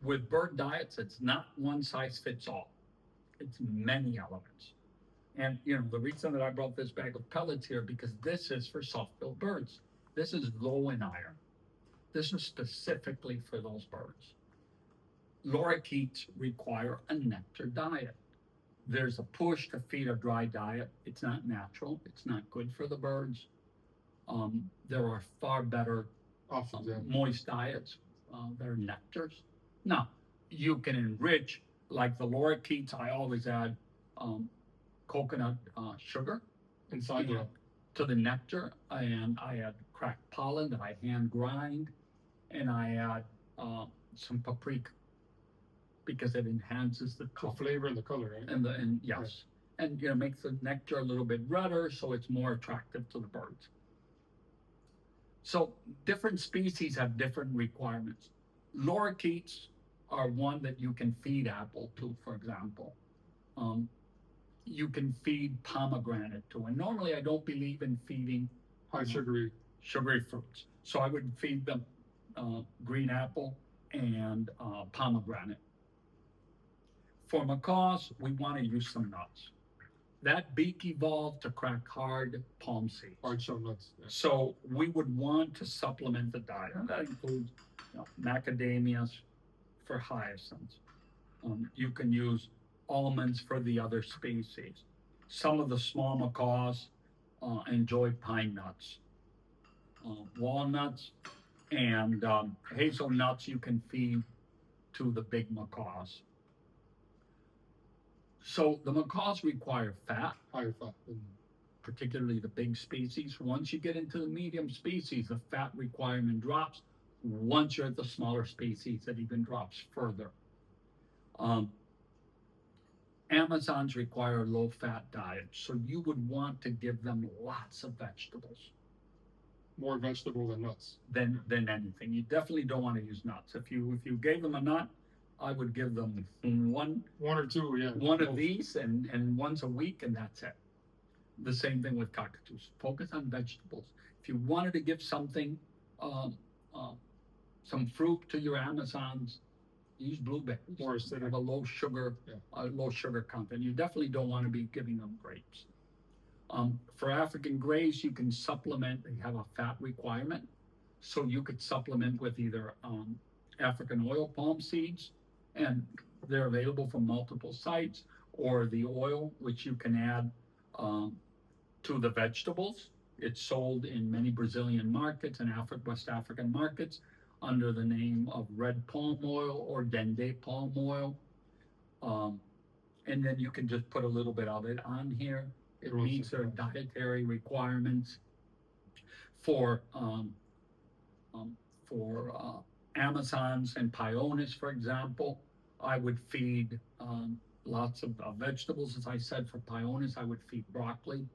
with bird diets, it's not one size fits all. It's many elements. And the reason that I brought this bag of pellets here because this is for soft-billed birds. This is low in iron. This is specifically for those birds. Lorikeets require a nectar diet. There's a push to feed a dry diet. It's not natural. It's not good for the birds. There are far better moist diets that are nectars. Now, you can enrich, like the lorikeets, I always add coconut sugar inside to the nectar, and I add cracked pollen that I hand grind, and I add some paprika because it enhances the flavor and the color, right? And yes, right. And makes the nectar a little bit redder, so it's more attractive to the birds. So different species have different requirements. Lorikeets are one that you can feed apple to, for example. You can feed pomegranate to, and normally I don't believe in feeding high sugary fruits. So I would feed them green apple and pomegranate. For macaws, we want to use some nuts. That beak evolved to crack hard palm seeds. Hard shell nuts. Yeah. So we would want to supplement the diet. And that includes macadamias for hyacinths. You can use almonds for the other species. Some of the small macaws enjoy pine nuts, walnuts, and hazelnuts you can feed to the big macaws. So the macaws require fat, higher fat, particularly the big species. Once you get into the medium species, the fat requirement drops. Once you're at the smaller species, it even drops further. Amazons require a low-fat diet, so you would want to give them lots of vegetables. More vegetable than nuts. Than anything. You definitely don't want to use nuts. If you gave them a nut, I would give them one or two, yeah. One of these and once a week, and that's it. The same thing with cockatoos. Focus on vegetables. If you wanted to give something, some fruit to your Amazons, use blueberries. Or acidic. Have a low sugar content. You definitely don't want to be giving them grapes. For African grays, you can supplement. They have a fat requirement, so you could supplement with either African oil palm seeds, and they're available from multiple sites, or the oil, which you can add to the vegetables. It's sold in many Brazilian markets and West African markets under the name of red palm oil or dende palm oil. And then you can just put a little bit of it on here. It meets their dietary requirements. For Amazons and Pioneers, for example, I would feed lots of vegetables. As I said, for Pioneers, I would feed broccoli.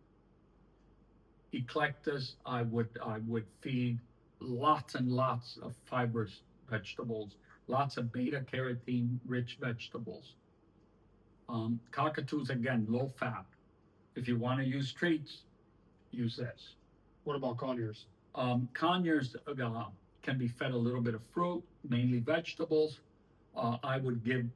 Eclectus, I would feed lots and lots of fibrous vegetables, lots of beta carotene rich vegetables. Cockatoos, again, low fat. If you want to use treats, use this. What about conures? Conures can be fed a little bit of fruit, mainly vegetables. I would give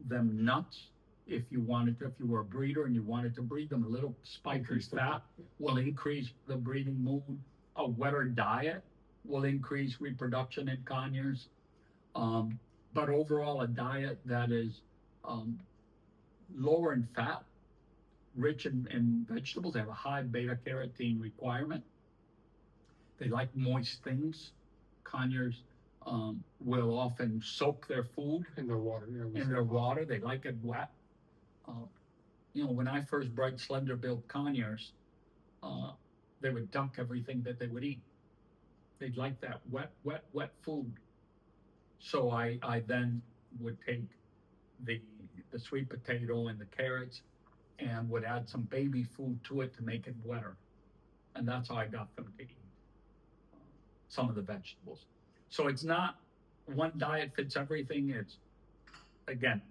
them nuts if you were a breeder and you wanted to breed them. A little spiky fat will increase the breeding mood. A wetter diet will increase reproduction in conures. But overall, a diet that is lower in fat, rich in vegetables. They have a high beta carotene requirement. They like moist things. Conures will often soak their food in their water. They like it wet. When I first bred slender-billed conures, they would dunk everything that they would eat. They'd like that wet food. So I then would take the sweet potato and the carrots and would add some baby food to it to make it wetter. And that's how I got them to eat some of the vegetables. So it's not one diet fits everything. It's, again,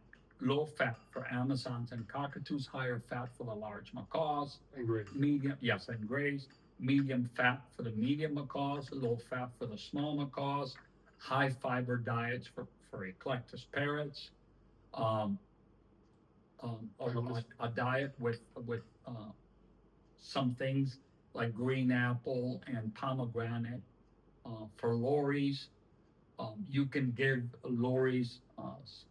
low fat for Amazons and cockatoos, higher fat for the large macaws. And grays. And grays. Medium fat for the medium macaws, low fat for the small macaws. High fiber diets for eclectus parrots, um, a diet with some things like green apple and pomegranate for lories. You can give lories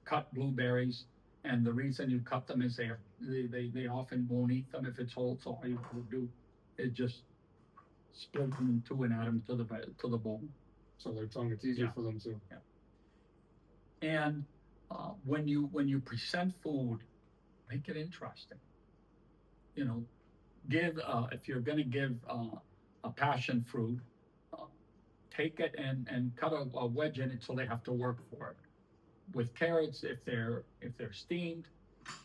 cut blueberries, and the reason you cut them is they often won't eat them if it's whole. So all you would do is just split them in two and add them to the bowl. So their tongue, it's easier Yeah. for them to. Yeah. And when you present food, make it interesting. You know, give if you're going to give a passion fruit, uh, take it and cut a wedge in it so they have to work for it. With carrots, if they're steamed,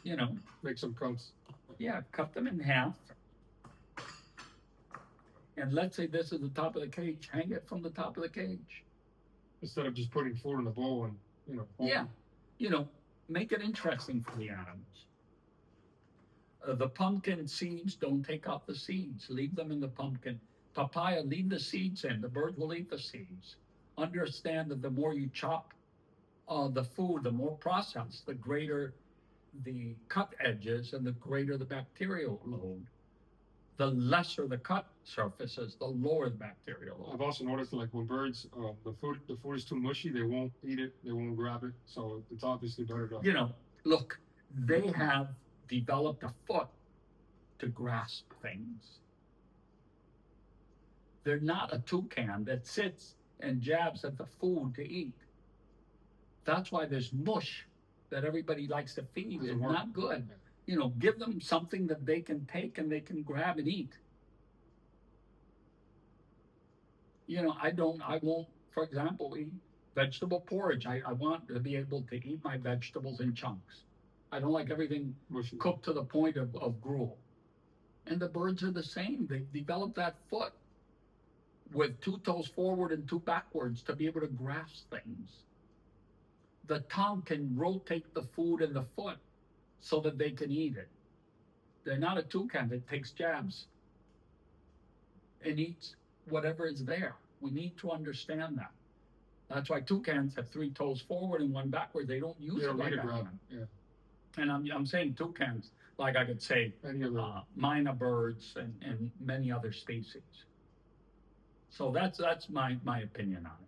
you know, Make some cuts. yeah, cut them in half. And let's say this is the top of the cage, hang it from the top of the cage. Instead of just putting food in the bowl and, Yeah, you know, make it interesting for the animals. The pumpkin seeds, don't take out the seeds. Leave them in the pumpkin. Papaya, leave the seeds in. The birds will eat the seeds. Understand that the more you chop the food, the more processed, the greater the cut edges and the greater the bacterial load. The lesser the cut surfaces, the lower the bacterial load. I've also noticed like when birds, the food is too mushy, they won't eat it, they won't grab it. So it's obviously better to. You know, look, they have developed a foot to grasp things. They're not a toucan that sits and jabs at the food to eat. That's why there's mush that everybody likes to feed. It's not good. You know, give them something that they can take and they can grab and eat. You know, I won't, for example, eat vegetable porridge. I want to be able to eat my vegetables in chunks. I don't like everything Mushy. cooked to the point of gruel. And the birds are the same. They've developed that foot with two toes forward and two backwards to be able to grasp things. The tongue can rotate the food in the foot so that they can eat it. They're not a toucan that takes jabs and eats whatever is there. We need to understand that. That's why toucans have three toes forward and one backward. They don't use it like that. Yeah. And I'm saying toucans, like I could say minor birds and many other species. So that's my opinion on it.